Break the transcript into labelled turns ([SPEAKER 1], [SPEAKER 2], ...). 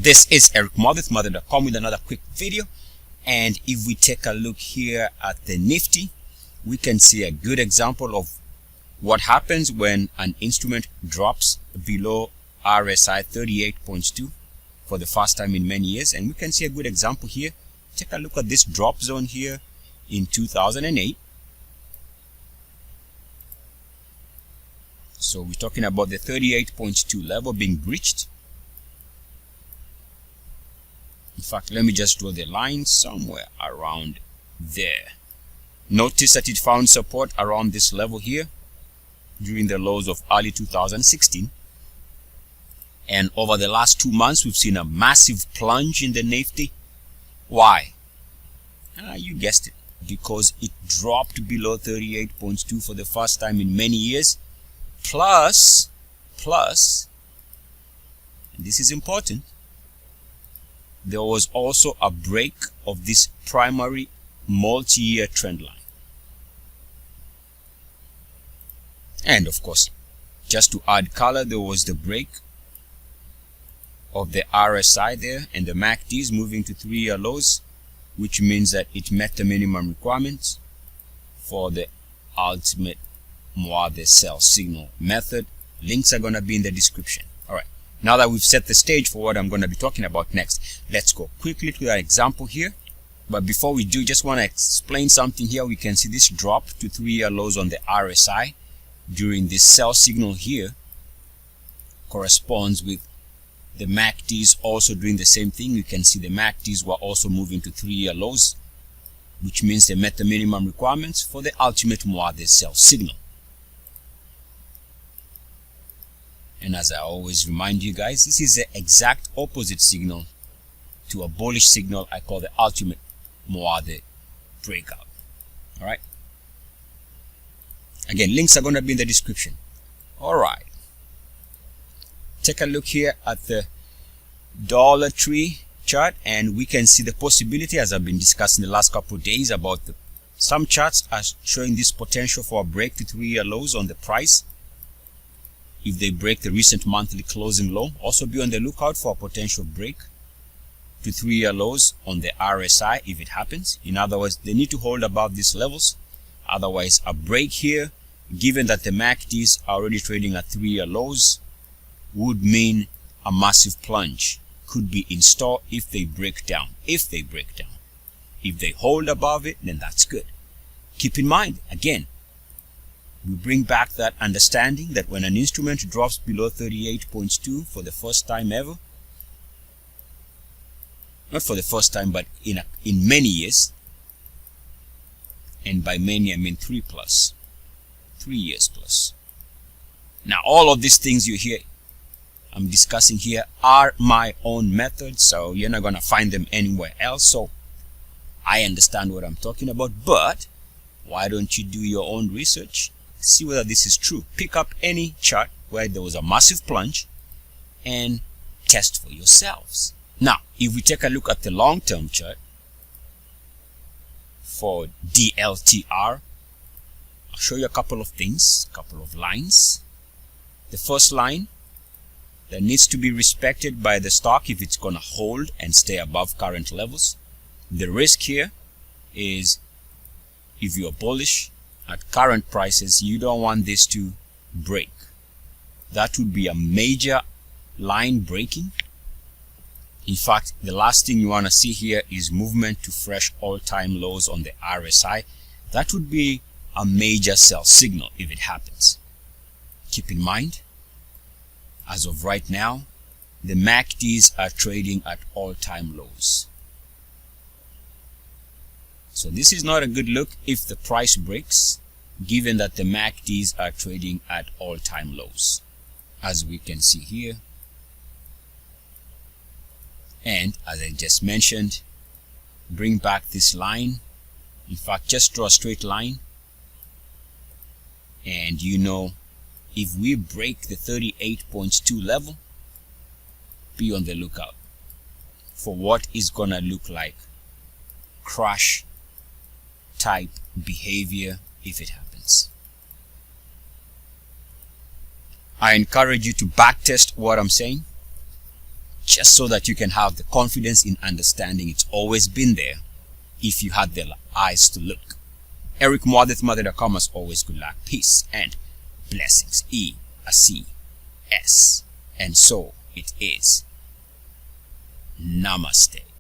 [SPEAKER 1] This is Eric Muathe, Muathe.com, with another quick video. And if we take a look here at the Nifty, we can see a good example of what happens when an instrument drops below RSI 38.2 for the first time in many years. And we can see a good example here. Take a look at this drop zone here in 2008. So we're talking about the 38.2 level being breached. In fact, let me just draw the line somewhere around there. Notice that it found support around this level here during the lows of early 2016. And over the last 2 months, we've seen a massive plunge in the Nifty. Why? You guessed it. Because it dropped below 38.2 for the first time in many years. Plus, and this is important, there was also a break of this primary multi-year trend line. And of course, just to add color, there was the break of the RSI there and the MACDs moving to 3-year lows, which means that it met the minimum requirements for the ultimate Muathe sell signal method. Links are going to be in the description. Alright, now that we've set the stage for what I'm going to be talking about next, let's go quickly to that example here. But before we do, just want to explain something here. We can see this drop to 3-year lows on the RSI during this sell signal here corresponds with the MACDs also doing the same thing. You can see the MACDs were also moving to 3-year lows, which means they met the minimum requirements for the ultimate Muathe sell signal. And as I always remind you guys, this is the exact opposite signal to a bullish signal I call the ultimate Muathe breakout. Alright. Again, links are going to be in the description. Alright. Take a look here at the dollar tree chart, and we can see the possibility, as I've been discussing the last couple of days, about some charts are showing this potential for a break to 3-year lows on the price. If they break the recent monthly closing low, also be on the lookout for a potential break to 3-year lows on the RSI if it happens. In other words, they need to hold above these levels. Otherwise, a break here, given that the MACDs are already trading at 3-year lows, would mean a massive plunge could be in store if they break down. If they hold above it, then that's good. Keep in mind, again, we bring back that understanding that when an instrument drops below 38.2 for the first time ever, not for the first time, but in many years, and by many I mean 3 years plus. Now, all of these things you hear I'm discussing here are my own methods, so you're not going to find them anywhere else. So I understand what I'm talking about, but why don't you do your own research? See whether this is true. Pick up any chart where there was a massive plunge and test for yourselves. Now, if we take a look at the long-term chart for DLTR, I'll show you a couple of things, a couple of lines. The first line that needs to be respected by the stock if it's going to hold and stay above current levels. The risk here is if you're bullish at current prices, you don't want this to break. That would be a major line breaking. In fact, the last thing you want to see here is movement to fresh all-time lows on the RSI. That would be a major sell signal if it happens. Keep in mind, as of right now, the MACDs are trading at all-time lows. So this is not a good look if the price breaks, given that the MACDs are trading at all-time lows, as we can see here. And as I just mentioned, bring back this line. In fact, just draw a straight line. And you know, if we break the 38.2 level, be on the lookout for what is going to look like crash type behavior if it happens. I encourage you to backtest what I'm saying. just so that you can have the confidence in understanding it's always been there if you had the eyes to look. Eric Muathe, Mother.com, as always, good luck, peace, and blessings. ETFs. And so it is. Namaste.